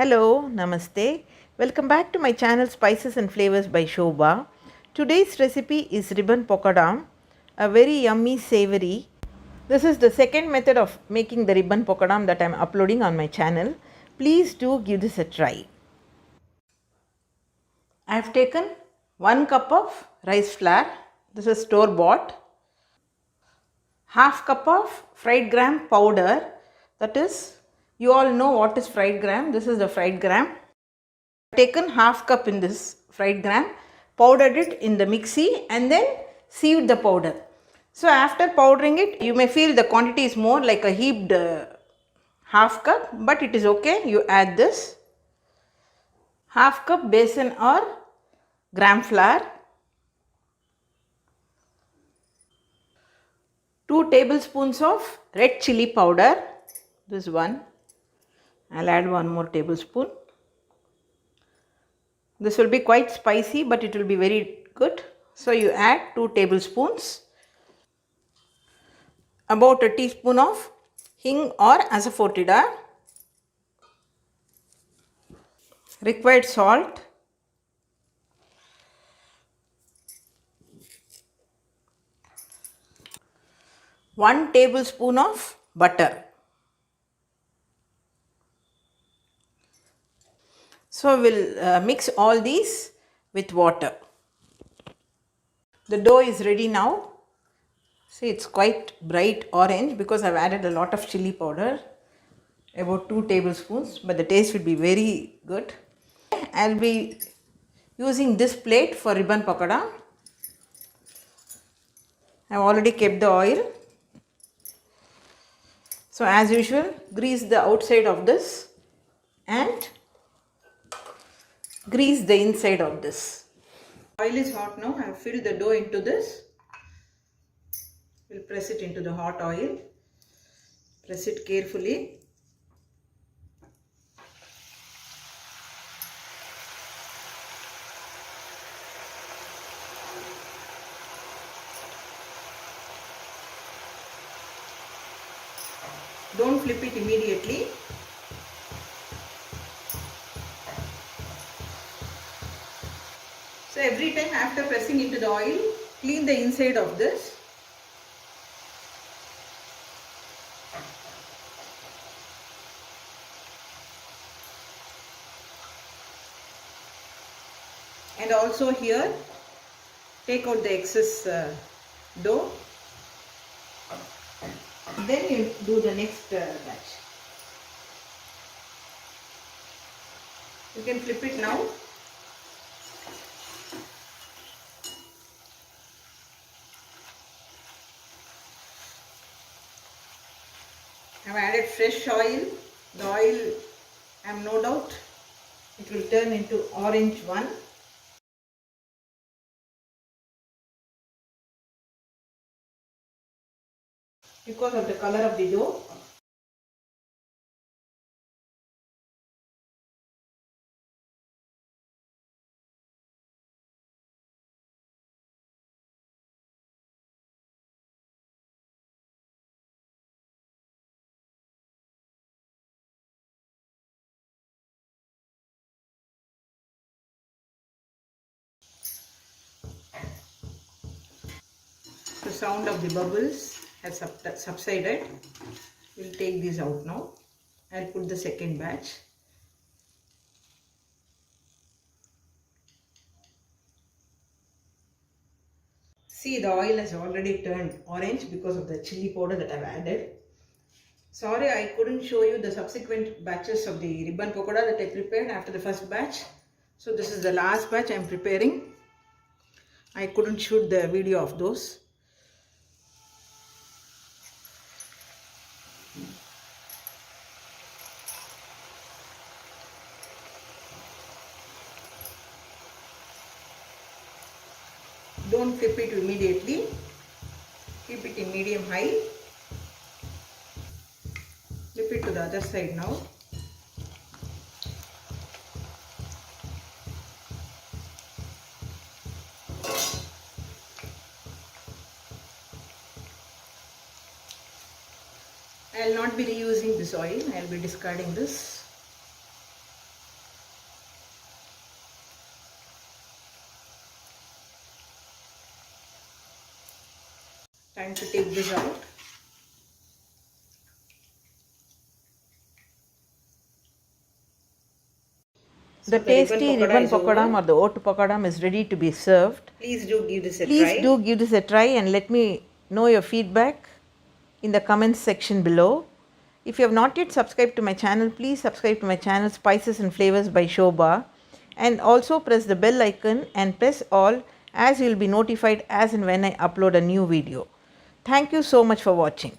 Hello, Namaste. Welcome back to my channel Spices and Flavors by Shobha. Today's recipe is ribbon pakodam, a very yummy savory. This is the second method of making the ribbon pakodam that I am uploading on my channel. Please do give this a try. I have taken 1 cup of rice flour. This is store bought. Half cup of fried gram powder. That is, you all know what is fried gram. This is the fried gram. Taken half cup in this fried gram, powdered it in the mixie and then sieved the powder. So after powdering it, you may feel the quantity is more like a heaped half cup, but it is okay. You add this half cup besan or gram flour, 2 tablespoons of red chili powder, this one. I'll add 1 more tablespoon. This will be quite spicy, but it will be very good. So you add 2 tablespoons. About a teaspoon of hing or asafoetida. Required salt. One tablespoon of butter. So we'll mix all these with water. The dough is ready now. See, it's quite bright orange because I've added a lot of chili powder, about 2 tablespoons, but the taste will be very good. I'll be using this plate for ribbon pakoda. I've already kept the oil. So as usual, grease the outside of this and grease the inside of this. Oil is hot now. I have filled the dough into this. We'll press it into the hot oil. Press it carefully. Don't flip it immediately. So every time after pressing into the oil, clean the inside of this. And also here, take out the excess dough. Then you do the next batch. You can flip it now. I have added fresh oil. The oil, I am no doubt, it will turn into orange one. Because of the color of the dough. The sound of the bubbles has subsided. We'll take these out now. I'll put the second batch. See, the oil has already turned orange because of the chili powder that I've added. Sorry, I couldn't show you the subsequent batches of the ribbon pakoda that I prepared after the first batch. So this is the last batch I'm preparing. I couldn't shoot the video of those. Don't flip it immediately. Keep it in medium high. Flip it to the other side now. I will not be reusing this oil. I will be discarding this. Time to take this out. So the tasty ribbon pakodam or the oat pakodam is ready to be served. Please do give this a try. Please do give this a try and let me know your feedback in the comments section below. If you have not yet subscribed to my channel, please subscribe to my channel Spices and Flavors by Shobha, and also press the bell icon and press all, as you will be notified as and when I upload a new video. Thank you so much for watching.